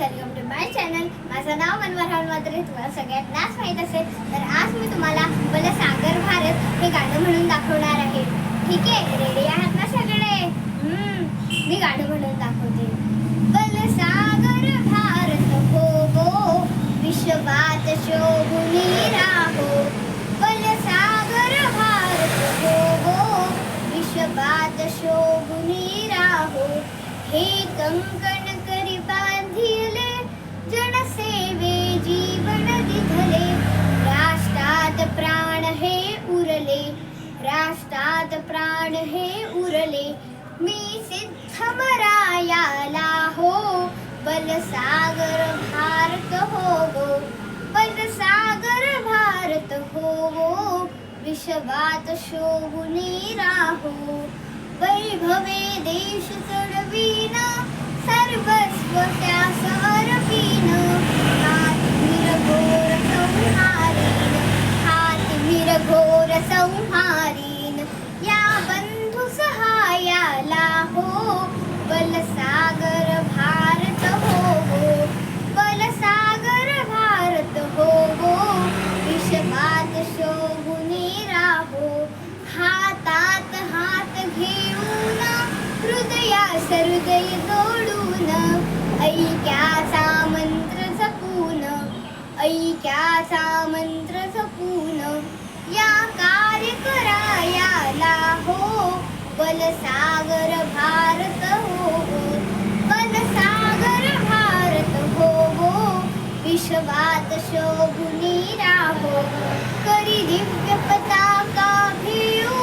Welcome to my channel. माझं नाव मनोहर मात्रे, तुम्हाला सगळ्यांनाच माहीत असेल. तर आज मी तुम्हाला बलसागर भारत हे गाणं म्हणून दाखवणार आहे. ठीक आहे, रेडी आहात ना सगळे? मी गाणं म्हणून दाखवते. बलसागर भारत हो गो, विश्वात शोभुनी राहो. बलसागर भारत हो गो, विश्वात शोभुनी राहो. हे कंकण करी बांधिले, जनसेवे जीवन दिधले. राष्ट्रात प्राण हे उरले, राष्ट्रात प्राण हे उरले. मी सिद्धमरायाला हो, बलसागर भारत हो गो. बलसागर भारत हो गो, विश्वात शोभुनी राहो. वैभवे देश चढवीन, सर्वस्व त्यास अर्पीन. हातमीर घोर संहारीन, हातमीर घोर संहारीन. या बंधू सहायाला हो, बलसागर भारत हो गो. बलसागर भारत हो गो, विश्वात शोभुनी राहो. हातात हात घेऊन, हृदयास हृदय जोडून, ऐक्याचा मंत्र जपून, ऐक्याचा मंत्र जपून. या कार्य करायाला हो, बलसागर भारत हो गो. बलसागर भारत हो गो, विश्वात शोभुनी राहो. करी दिव्य पताका घेऊ,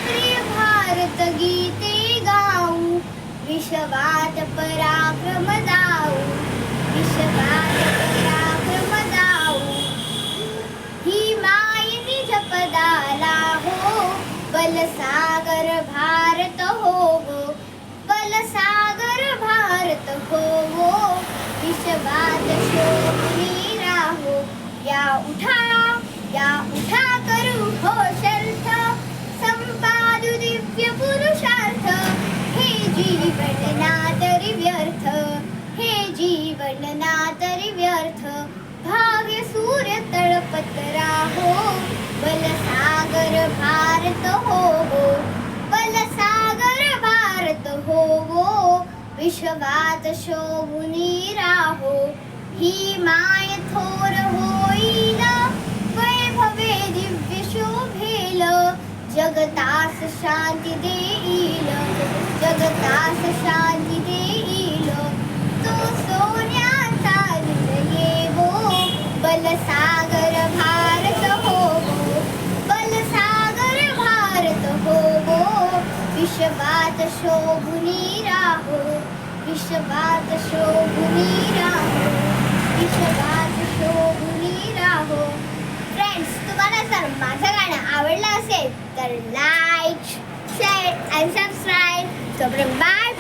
प्रिय भारत गीते गाऊ. विश्वात पराक्रम दाऊ, विश्वात पराक्रम दाऊ. ही माय निज पदाला हो, बलसागर भारत हो गो. बलसागर भारत हो गो, विश्वात शोभुनी राहो. या उठा करू हो शर्थ, संपादू दिव्य पुरुषार्थ. हे जीवन ना तरी व्यर्थ, हे जीवन ना तरी व्यर्थ. भाग्य सूर्य तळपत राहो, बलसागर भारत हो गो. बलसागर भारत हो गो, विश्वात शोभुनी राहो. ही माय थोर होईल, वैभवे दिव्य शोभेल. जगतास शांती देईल, जगतास शांती देईल. तो सोन्याचा येवो, बलसागर भारत हो गो. बलसागर भारत हो गो, विश्वात शोभुनी राहो. विश्वात शोभुनी राहो, विश्वात शोभुनी राहो. फ्रेंड्स, तुम्हाला जर माझं गाणं आवडलं असेल तर लाईक, शेअर आणि सबस्क्राईब. बाय.